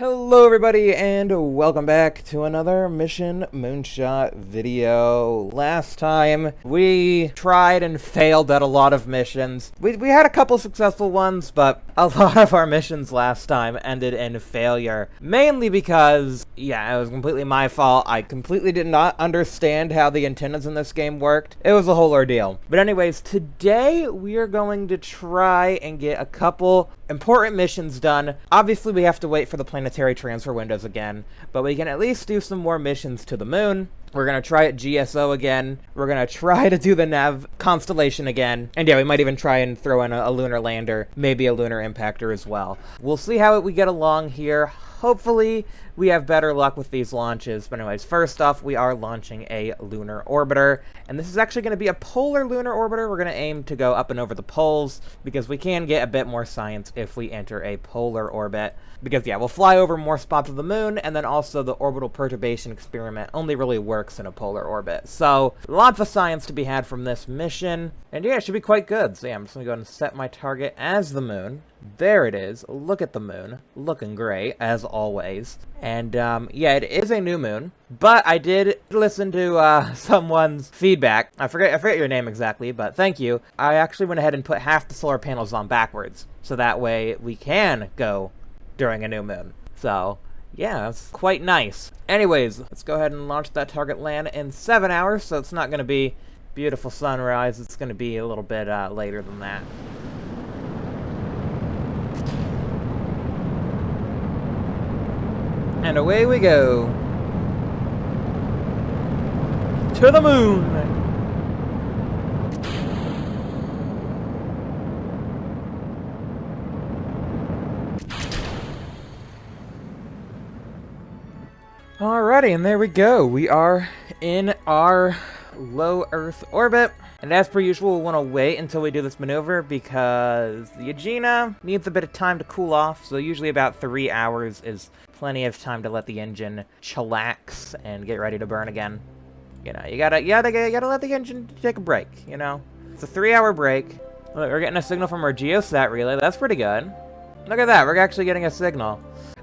Hello everybody and welcome back to another Mission Moonshot video. Last time we tried and failed at a lot of missions. We had a couple successful ones, but a lot of our missions last time ended in failure. Mainly because, yeah, it was completely my fault. I completely did not understand how the antennas in this game worked. It was a whole ordeal. But anyways, today we are going to try and get a couple important missions done. Obviously we have to wait for the planetary transfer windows again, but we can at least do some more missions to the moon. We're going to try at GSO again. We're going to try to do the Nav constellation again. And yeah, we might even try and throw in a lunar lander, maybe a lunar impactor as well. We'll see how we get along here. Hopefully, we have better luck with these launches. But anyways, first off, we are launching a lunar orbiter. And this is actually going to be a polar lunar orbiter. We're going to aim to go up and over the poles, because we can get a bit more science if we enter a polar orbit. Because, yeah, we'll fly over more spots of the moon, and then also the orbital perturbation experiment only really works in a polar orbit. So, lots of science to be had from this mission. And yeah, it should be quite good. So yeah, I'm just going to go ahead and set my target as the moon. There it is. Look at the moon. Looking great, as always. And, yeah, it is a new moon. But I did listen to, someone's feedback. I forget your name exactly, but thank you. I actually went ahead and put half the solar panels on backwards. So that way we can go during a new moon. So, yeah, it's quite nice. Anyways, let's go ahead and launch that target land in 7 hours. So it's not going to be beautiful sunrise. It's going to be a little bit, later than that. And away we go. To the moon! Alrighty, and there we go. We are in our low Earth orbit. And as per usual, we'll want to wait until we do this maneuver because the Agena needs a bit of time to cool off. So usually about 3 hours is plenty of time to let the engine chillax and get ready to burn again. You know, you gotta let the engine take a break, you know? It's a 3-hour break. Look, we're getting a signal from our Geosat relay. That's pretty good. Look at that, we're actually getting a signal.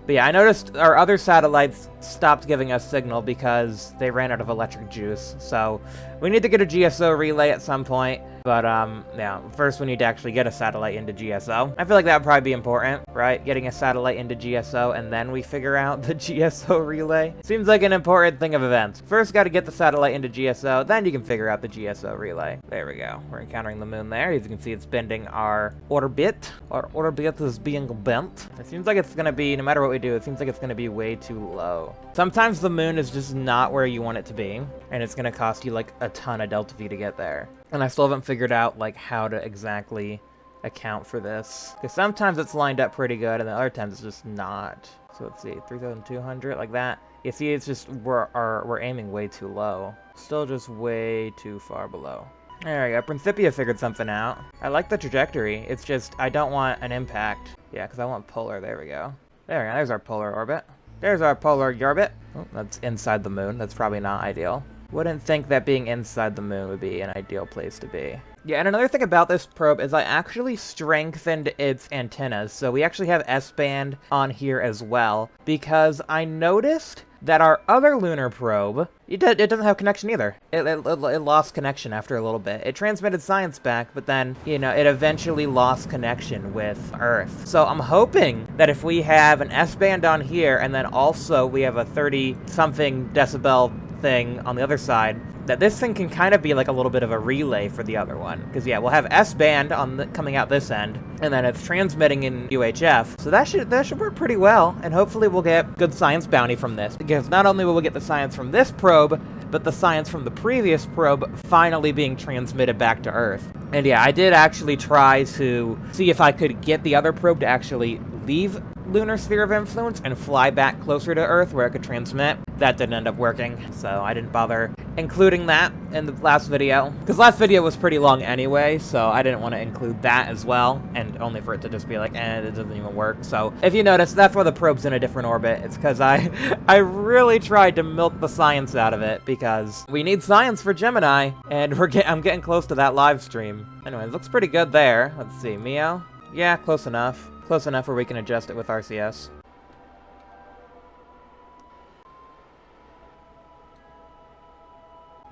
But yeah, I noticed our other satellites stopped giving us signal because they ran out of electric juice. So we need to get a GSO relay at some point. But, yeah, first we need to actually get a satellite into GSO. I feel like that would probably be important, right? Getting a satellite into GSO, and then we figure out the GSO relay. Seems like an important thing of events. First, got to get the satellite into GSO, then you can figure out the GSO relay. There we go. We're encountering the moon there. As you can see, it's bending our orbit. Our orbit is being bent. It seems like it's going to be, no matter what we do, it seems like it's going to be way too low. Sometimes the moon is just not where you want it to be, and it's going to cost you, like, a ton of Delta V to get there. And I still haven't figured out, like, how to exactly account for this. Because sometimes it's lined up pretty good, and then other times it's just not. So let's see, 3,200, like that. You see, it's just, we're aiming way too low. Still just way too far below. There we go, Principia figured something out. I like the trajectory, it's just, I don't want an impact. Yeah, because I want polar, there we go. There we go, there's our polar orbit. There's our polar orbit. Oh, that's inside the moon, that's probably not ideal. Wouldn't think that being inside the moon would be an ideal place to be. Yeah, and another thing about this probe is I actually strengthened its antennas. So we actually have S-band on here as well, because I noticed that our other lunar probe, it doesn't have connection either. It lost connection after a little bit. It transmitted science back, but then, you know, it eventually lost connection with Earth. So I'm hoping that if we have an S-band on here, and then also we have a 30-something decibel thing on the other side, that this thing can kind of be like a little bit of a relay for the other one. Because yeah, we'll have S-band on coming out this end, and then it's transmitting in UHF. So that should work pretty well, and hopefully we'll get good science bounty from this. Because not only will we get the science from this probe, but the science from the previous probe finally being transmitted back to Earth. And yeah, I did actually try to see if I could get the other probe to actually leave lunar sphere of influence and fly back closer to Earth where it could transmit. That didn't end up working, so I didn't bother including that in the last video. Because last video was pretty long anyway, so I didn't want to include that as well, and only for it to just be like, it doesn't even work. So if you notice, that's why the probe's in a different orbit. It's because I really tried to milk the science out of it, because we need science for Gemini, and I'm getting close to that live stream. Anyway, it looks pretty good there. Let's see, Mio? Yeah, close enough. Close enough where we can adjust it with RCS.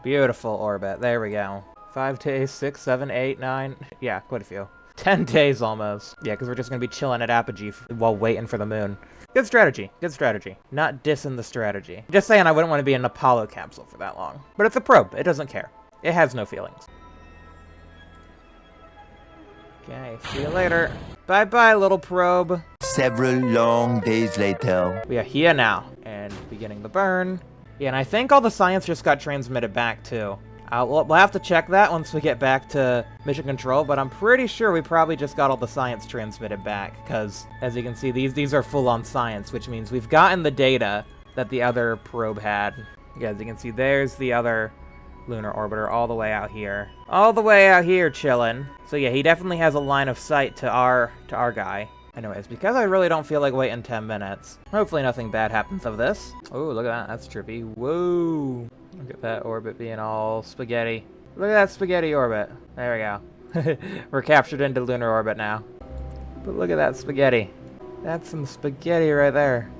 Beautiful orbit. There we go. 5 days, 6, 7, 8, 9. Yeah, quite a few. 10 days almost. Yeah, because we're just going to be chilling at Apogee while waiting for the moon. Good strategy. Good strategy. Not dissing the strategy. Just saying I wouldn't want to be in an Apollo capsule for that long. But it's a probe. It doesn't care. It has no feelings. Okay, see you later. Bye-bye, little probe. Several long days later. We are here now. And beginning the burn. Yeah, and I think all the science just got transmitted back, too. We'll have to check that once we get back to mission control, but I'm pretty sure we probably just got all the science transmitted back, because, as you can see, these are full-on science, which means we've gotten the data that the other probe had. Yeah, as you can see, there's the other lunar orbiter all the way out here. All the way out here, chillin'. So yeah, he definitely has a line of sight to our guy. Anyways, because I really don't feel like waiting 10 minutes, hopefully nothing bad happens of this. Oh, look at that. That's trippy. Whoa. Look at that orbit being all spaghetti. Look at that spaghetti orbit. There we go. We're captured into lunar orbit now. But look at that spaghetti. That's some spaghetti right there.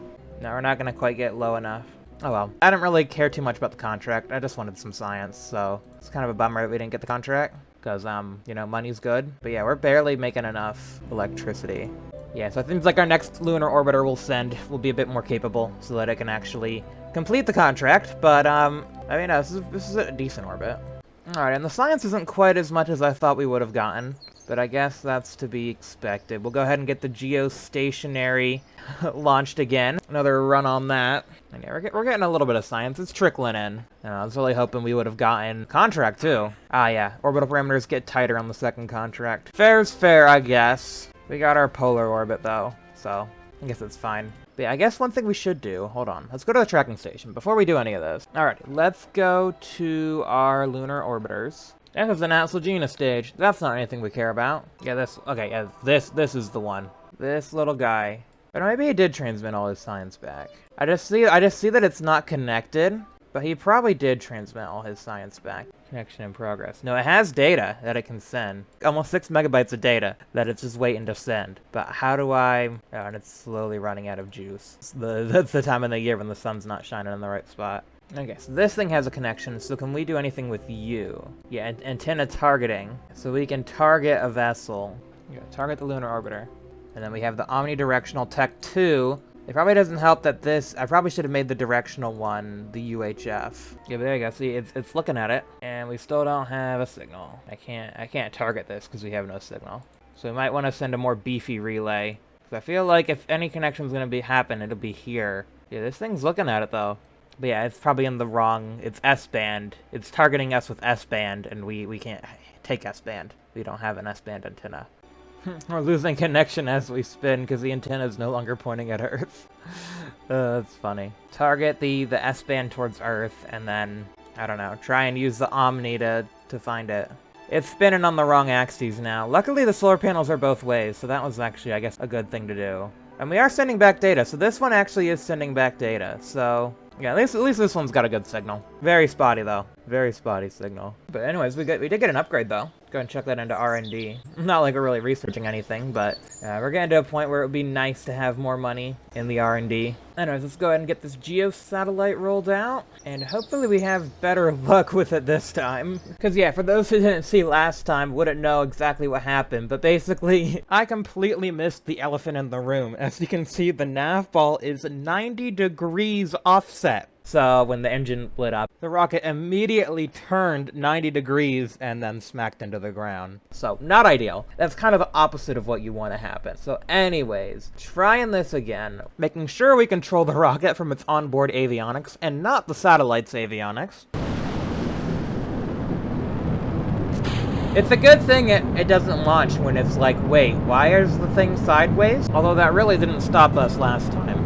No, we're not going to quite get low enough. Oh well. I didn't really care too much about the contract. I just wanted some science, so it's kind of a bummer that we didn't get the contract. Because, you know, money's good. But yeah, we're barely making enough electricity. Yeah, so it seems like our next lunar orbiter we'll send will be a bit more capable so that it can actually complete the contract. But, I mean, no, this is a decent orbit. Alright, and the science isn't quite as much as I thought we would have gotten. But I guess that's to be expected. We'll go ahead and get the Geostationary launched again. Another run on that. And yeah, we're getting a little bit of science. It's trickling in. I was really hoping we would have gotten contract, too. Ah, yeah. Orbital parameters get tighter on the second contract. Fair's fair, I guess. We got our polar orbit, though. So, I guess it's fine. But yeah, I guess one thing we should do... Hold on. Let's go to the tracking station before we do any of this. Alright, let's go to our lunar orbiters. That was an Zielonka stage. That's not anything we care about. Yeah, this... Okay, yeah, this is the one. This little guy. But maybe he did transmit all his science back. I just see that it's not connected, but he probably did transmit all his science back. Connection in progress. No, it has data that it can send. Almost 6 megabytes of data that it's just waiting to send. But how do I... Oh, and it's slowly running out of juice. That's the time of the year when the sun's not shining in the right spot. Okay, so this thing has a connection, so can we do anything with you? Yeah, antenna targeting. So we can target a vessel. Yeah, target the lunar orbiter. And then we have the omnidirectional Tech 2. It probably doesn't help that this... I probably should have made the directional one the UHF. Yeah, but there you go. See, it's looking at it, and we still don't have a signal. I can't target this because we have no signal. So we might want to send a more beefy relay. Because I feel like if any connection's going to happen, it'll be here. Yeah, this thing's looking at it, though. But yeah, it's probably in the wrong... It's S-band. It's targeting us with S-band, and we can't take S-band. We don't have an S-band antenna. We're losing connection as we spin because the antenna is no longer pointing at Earth. That's funny. Target the S-band towards Earth, and then, I don't know, try and use the Omni to find it. It's spinning on the wrong axes now. Luckily, the solar panels are both ways, so that was actually, I guess, a good thing to do. And we are sending back data, so this one actually is sending back data, so... Yeah, at least this one's got a good signal. Very spotty, though. Very spotty signal. But anyways, we did get an upgrade, though. Go and check that into R&D. Not like we're really researching anything, but we're getting to a point where it would be nice to have more money in the R&D. Anyways, let's go ahead and get this Geo satellite rolled out, and hopefully we have better luck with it this time. Because yeah, for those who didn't see last time, wouldn't know exactly what happened, but basically, I completely missed the elephant in the room. As you can see, the nav ball is 90 degrees offset. So when the engine lit up, the rocket immediately turned 90 degrees and then smacked into the ground. So not ideal. That's kind of the opposite of what you want to happen. So anyways, trying this again, making sure we control the rocket from its onboard avionics and not the satellite's avionics. It's a good thing it doesn't launch when it's like, wait, why is the thing sideways? Although that really didn't stop us last time.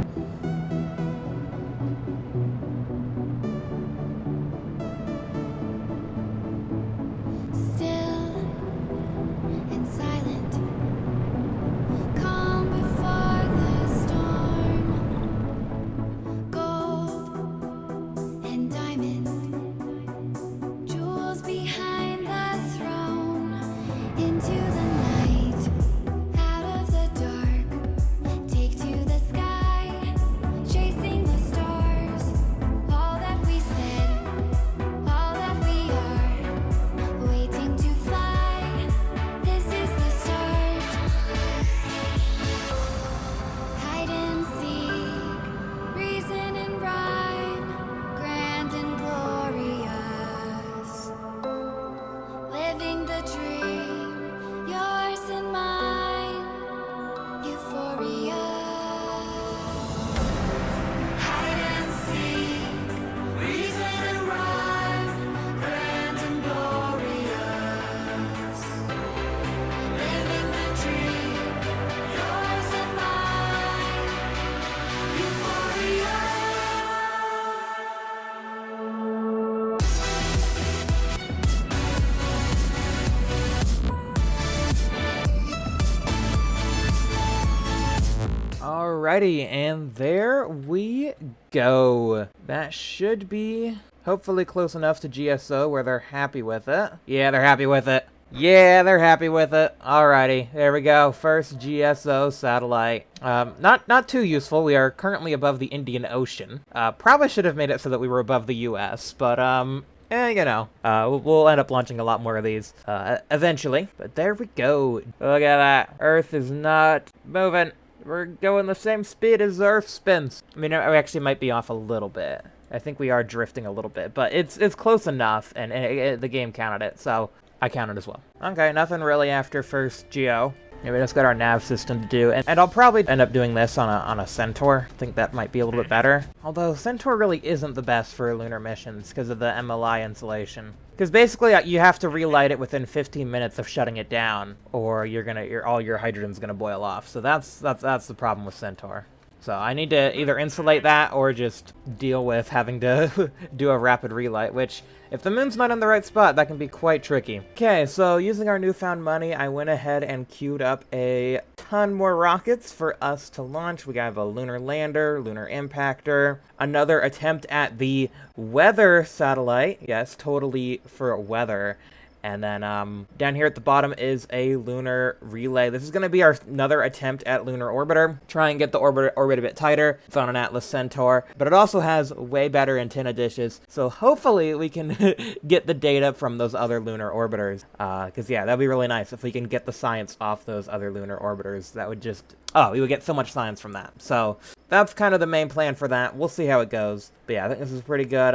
Into the night, out of the dark, take to the sky. Alrighty, and there we go. That should be hopefully close enough to GSO where they're happy with it. Yeah, they're happy with it. Yeah, they're happy with it. Alrighty, there we go. First GSO satellite. Not too useful. We are currently above the Indian Ocean. Probably should have made it so that we were above the US, but you know, we'll end up launching a lot more of these eventually. But there we go. Look at that. Earth is not moving. We're going the same speed as Earth spins. I mean, we actually might be off a little bit. I think we are drifting a little bit, but it's close enough, and the game counted it, so I counted as well. Okay, nothing really after first Geo. Yeah, we just got our nav system to do, and I'll probably end up doing this on a Centaur. I think that might be a little bit better. Although Centaur really isn't the best for lunar missions because of the MLI insulation. Because basically you have to relight it within 15 minutes of shutting it down, or all your hydrogen's gonna boil off. So that's the problem with Centaur. So I need to either insulate that or just deal with having to do a rapid relight, which, if the moon's not in the right spot, that can be quite tricky. Okay, so using our newfound money, I went ahead and queued up a ton more rockets for us to launch. We have a lunar lander, lunar impactor, another attempt at the weather satellite. Yes, totally for weather. And then down here at the bottom is a lunar relay. This is going to be another attempt at lunar orbiter. Try and get the orbit a bit tighter. It's on an Atlas Centaur, but it also has way better antenna dishes. So hopefully we can get the data from those other lunar orbiters. Because yeah, that'd be really nice if we can get the science off those other lunar orbiters. That would just, we would get so much science from that. So that's kind of the main plan for that. We'll see how it goes. But yeah, I think this is pretty good.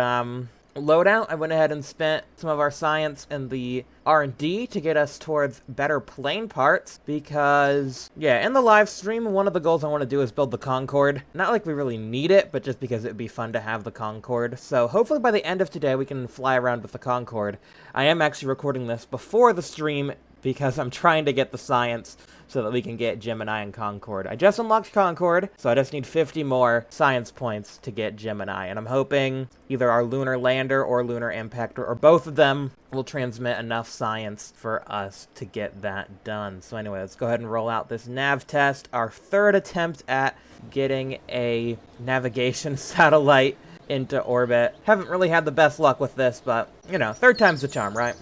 Loadout, I went ahead and spent some of our science in the R&D to get us towards better plane parts because, yeah, in the live stream, one of the goals I want to do is build the Concorde. Not like we really need it, but just because it would be fun to have the Concorde. So hopefully by the end of today, we can fly around with the Concorde. I am actually recording this before the stream because I'm trying to get the science so that we can get Gemini and Concorde. I just unlocked Concorde, so I just need 50 more science points to get Gemini, and I'm hoping either our lunar lander or lunar impactor, or both of them, will transmit enough science for us to get that done. So anyway, let's go ahead and roll out this nav test, our third attempt at getting a navigation satellite into orbit. Haven't really had the best luck with this, but, you know, third time's the charm, right?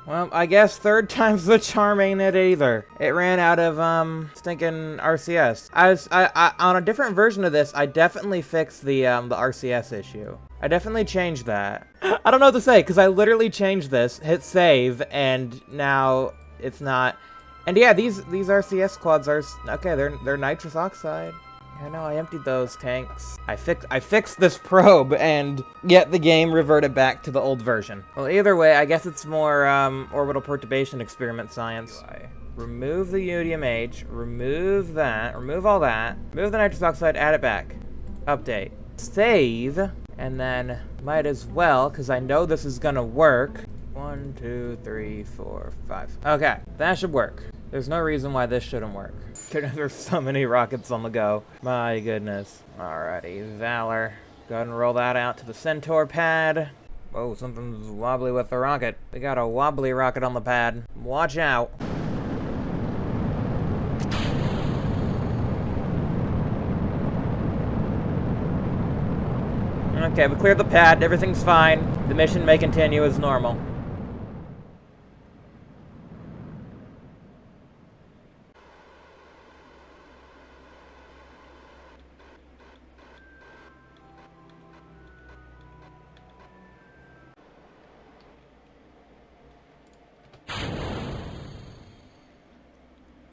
Well, I guess third time's the charm ain't it either. It ran out of, stinking RCS. I on a different version of this, I definitely fixed the RCS issue. I definitely changed that. I don't know what to say, because I literally changed this, hit save, and now it's not. And yeah, these RCS quads are, okay, they're nitrous oxide. I know, I emptied those tanks. I fixed this probe, and yet the game reverted back to the old version. Well, either way, I guess it's more orbital perturbation experiment science. Remove the UDMH, remove that, remove all that, remove the nitrous oxide, add it back. Update. Save, and then might as well, because I know this is gonna work. 1, 2, 3, 4, 5. Okay, that should work. There's no reason why this shouldn't work. There's so many rockets on the go. My goodness. Alrighty, Valor. Go ahead and roll that out to the Centaur pad. Whoa, something's wobbly with the rocket. We got a wobbly rocket on the pad. Watch out. Okay, we cleared the pad. Everything's fine. The mission may continue as normal.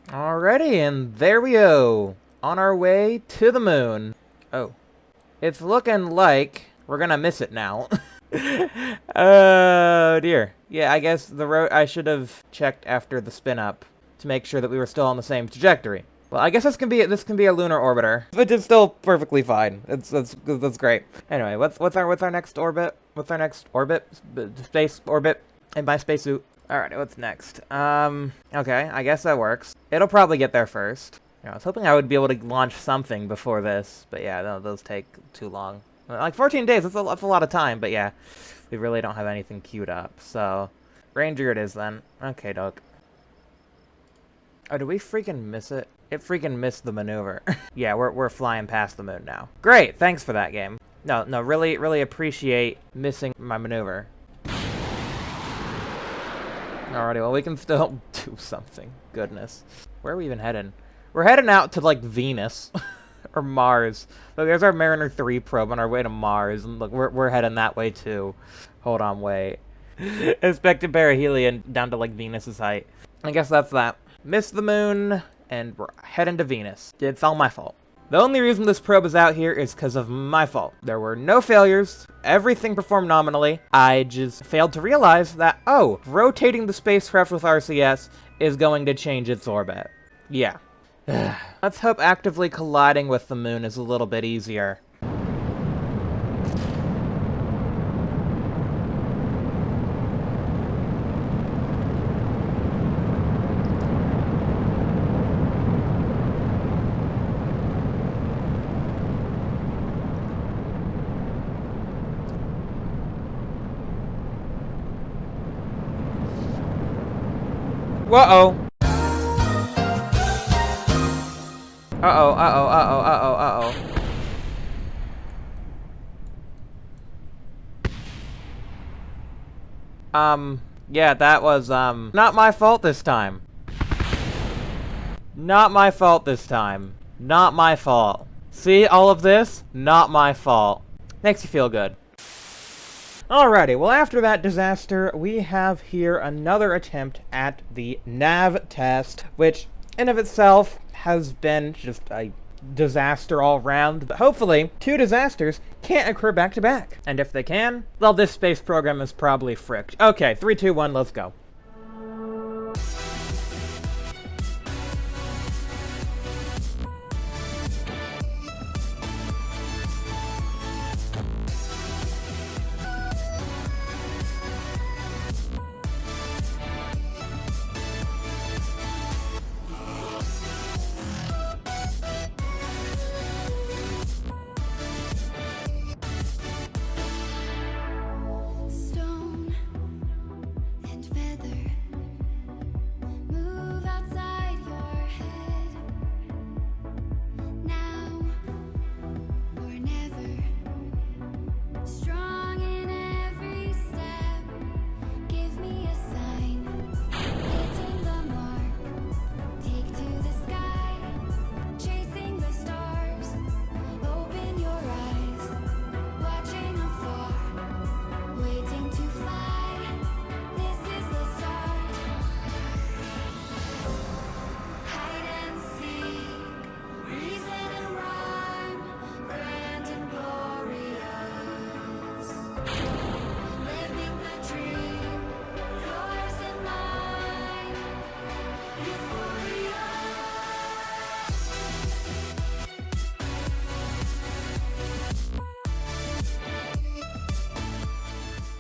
Alrighty, and there we go. On our way to the moon. Oh. It's looking like we're gonna miss it now. Oh dear. Yeah, I guess the road, I should have checked after the spin up to make sure that we were still on the same trajectory. Well, I guess this can be a lunar orbiter, which is still perfectly fine. That's great. Anyway, what's our next orbit? What's our next orbit? Space orbit in my spacesuit. Alright, what's next? Okay, I guess that works. It'll probably get there first. I was hoping I would be able to launch something before this, but yeah, no, those take too long. Like 14 days, that's a lot of time, but yeah, we really don't have anything queued up, so Ranger it is then. Okay, doke. Oh, did we freaking miss it? It freaking missed the maneuver. Yeah, we're flying past the moon now. Great, thanks for that game. No, really appreciate missing my maneuver. Alrighty, well, we can still do something. Goodness. Where are we even heading? We're heading out to, like, Venus. Or Mars. Look, there's our Mariner 3 probe on our way to Mars. And look, we're heading that way, too. Hold on, wait. Expected perihelion down to, like, Venus's height. I guess that's that. Missed the moon, and we're heading to Venus. It's all my fault. The only reason this probe is out here is because of my fault. There were no failures, everything performed nominally. I just failed to realize that, oh, rotating the spacecraft with RCS is going to change its orbit. Yeah. Let's hope actively colliding with the moon is a little bit easier. Uh-oh. Uh-oh. Yeah, that was, not my fault this time. Not my fault this time. Not my fault. See, all of this? Not my fault. Makes you feel good. Alrighty, well after that disaster, we have here another attempt at the Navtest, which in of itself has been just a disaster all around, but hopefully 2 disasters can't occur back to back. And if they can, well, this space program is probably fricked. Okay, 3, 2, 1, let's go.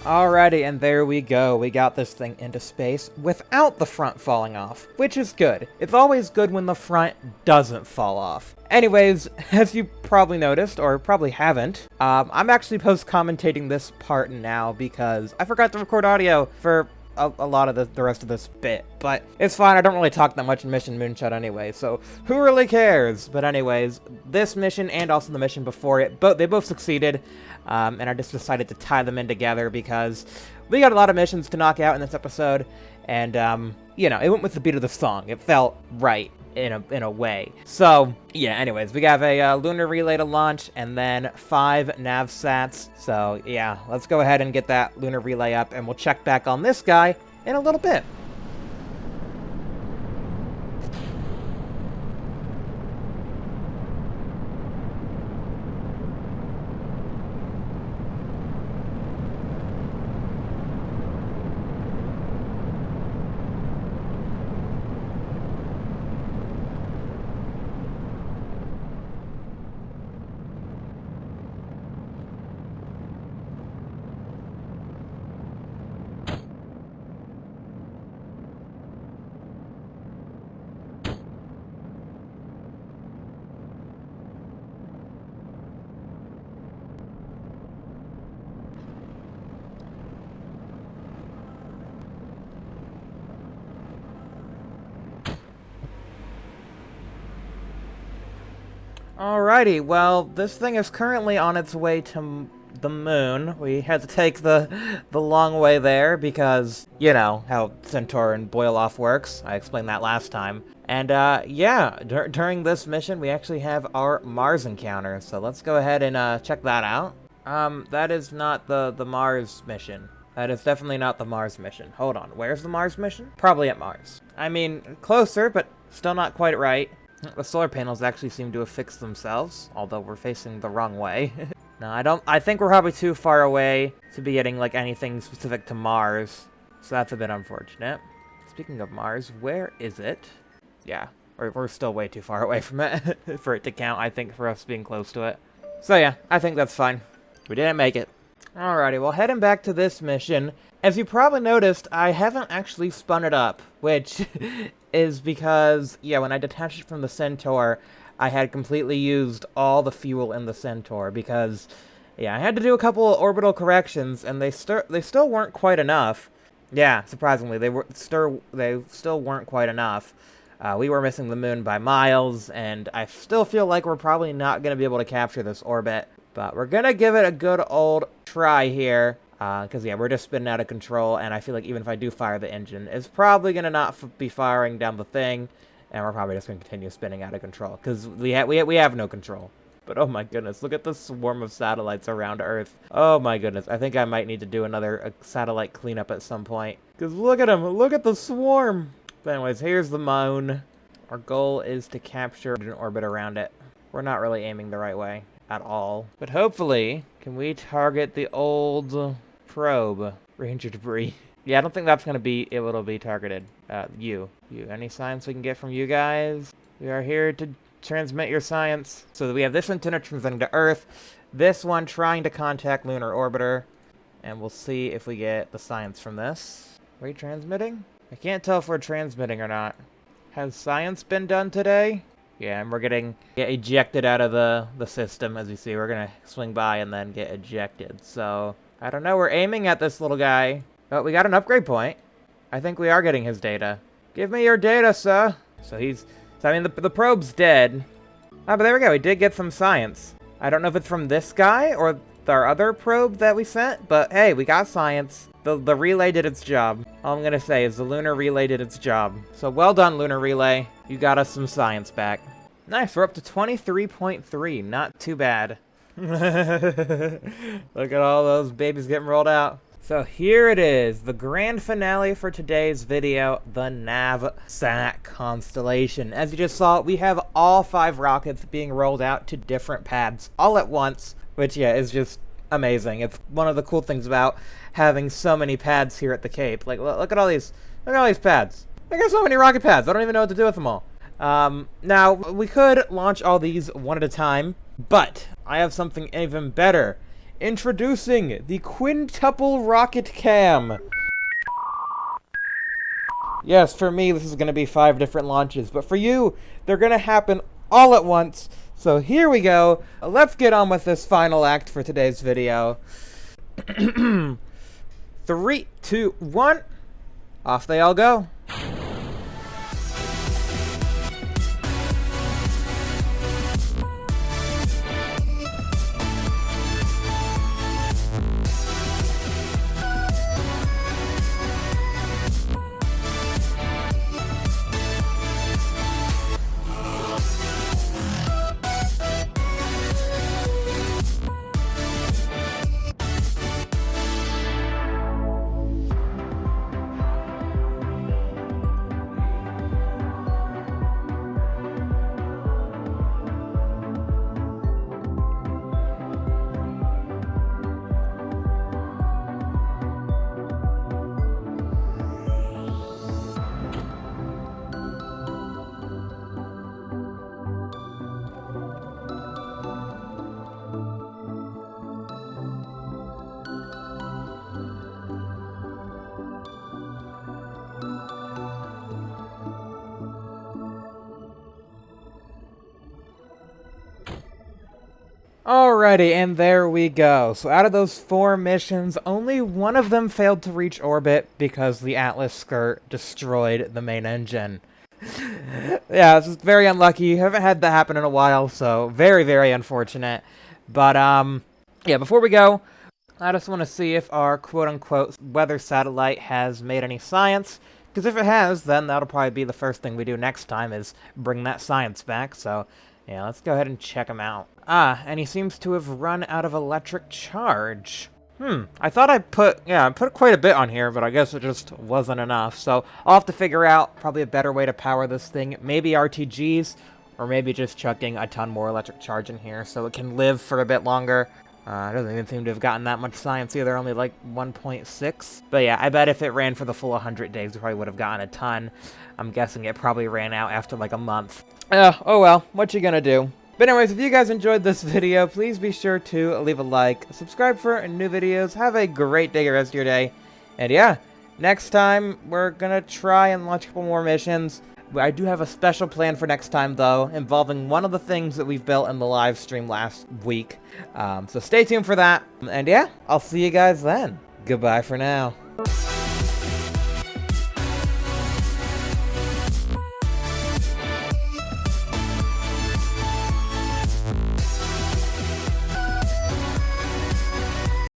Alrighty, and there we go. We got this thing into space without the front falling off, which is good. It's always good when the front doesn't fall off. Anyways, as you probably noticed, or probably haven't, I'm actually post-commentating this part now because I forgot to record audio for a lot of the rest of this bit, but it's fine. I don't really talk that much in Mission Moonshot anyway, so who really cares? But anyways, this mission and also the mission before it, they both succeeded, and I just decided to tie them in together because we got a lot of missions to knock out in this episode, and you know, it went with the beat of the song. It felt right in a way. So yeah, anyways, we have a lunar relay to launch and then 5 nav sats. So yeah, let's go ahead and get that lunar relay up and we'll check back on this guy in a little bit. Alrighty, well, this thing is currently on its way to the moon. We had to take the long way there because, you know, how Centaur and Boil-Off works. I explained that last time. And, yeah, during this mission, we actually have our Mars encounter, so let's go ahead and, check that out. That is not the Mars mission. That is definitely not the Mars mission. Hold on, where's the Mars mission? Probably at Mars. I mean, closer, but still not quite right. The solar panels actually seem to have fixed themselves, although we're facing the wrong way. No, I think we're probably too far away to be getting, like, anything specific to Mars, so that's a bit unfortunate. Speaking of Mars, where is it? Yeah, we're still way too far away from it for it to count, I think, for us being close to it. So yeah, I think that's fine. We didn't make it. Alrighty, well, heading back to this mission, as you probably noticed, I haven't actually spun it up, which is because, yeah, when I detached it from the Centaur, I had completely used all the fuel in the Centaur, because, yeah, I had to do a couple of orbital corrections, and they still weren't quite enough. Yeah, surprisingly, they still weren't quite enough. We were missing the moon by miles, and I still feel like we're probably not going to be able to capture this orbit. But we're going to give it a good old try here, because, yeah, we're just spinning out of control, and I feel like even if I do fire the engine, it's probably going to not be firing down the thing, and we're probably just going to continue spinning out of control, because we have no control. But oh my goodness, look at the swarm of satellites around Earth. Oh my goodness, I think I might need to do another satellite cleanup at some point. Because look at them, look at the swarm! But anyways, here's the moon. Our goal is to capture an orbit around it. We're not really aiming the right way at all. But hopefully, can we target the old probe? Ranger debris. Yeah, I don't think that's going to be able to be targeted. You. Any science we can get from you guys? We are here to transmit your science. So we have this antenna transmitting to Earth, this one trying to contact Lunar Orbiter, and we'll see if we get the science from this. Are we transmitting? I can't tell if we're transmitting or not. Has science been done today? Yeah, and we're get ejected out of the system, as you see. We're gonna swing by and then get ejected. So, I don't know, we're aiming at this little guy. Oh, we got an upgrade point. I think we are getting his data. Give me your data, sir. So I mean, the probe's dead. Ah, but there we go, we did get some science. I don't know if it's from this guy or our other probe that we sent, but hey, we got science. The relay did its job. All I'm gonna say is the Lunar Relay did its job. So well done, Lunar Relay. You got us some science back. Nice, we're up to 23.3. Not too bad. Look at all those babies getting rolled out. So here it is, the grand finale for today's video, the Navsat constellation. As you just saw, we have all 5 rockets being rolled out to different pads all at once, which, yeah, is just amazing. It's one of the cool things about having so many pads here at the Cape. Like, look at all these pads. I got so many rocket pads. I don't even know what to do with them all. Now, we could launch all these one at a time, but I have something even better. Introducing the quintuple rocket cam. Yes, for me, this is going to be 5 different launches, but for you, they're going to happen all at once. So here we go. Let's get on with this final act for today's video. 3, 2, 1. Off they all go. Alrighty, and there we go. So out of those 4 missions, only one of them failed to reach orbit because the Atlas skirt destroyed the main engine. Yeah, it's just very unlucky. Haven't had that happen in a while, so very, very unfortunate. But, yeah, before we go, I just want to see if our quote-unquote weather satellite has made any science. Because if it has, then that'll probably be the first thing we do next time is bring that science back. So, yeah, let's go ahead and check him out. Ah, and he seems to have run out of electric charge. I thought I put quite a bit on here, but I guess it just wasn't enough. So I'll have to figure out probably a better way to power this thing. Maybe RTGs, or maybe just chucking a ton more electric charge in here so it can live for a bit longer. It doesn't even seem to have gotten that much science either, only like 1.6. But yeah, I bet if it ran for the full 100 days, we probably would have gotten a ton. I'm guessing it probably ran out after like a month. Oh well, what you gonna do? But anyways, if you guys enjoyed this video, please be sure to leave a like, subscribe for new videos, have a great day or rest of your day, and yeah, next time we're gonna try and launch a couple more missions. I do have a special plan for next time, though, involving one of the things that we've built in the live stream last week, so stay tuned for that, and yeah, I'll see you guys then. Goodbye for now.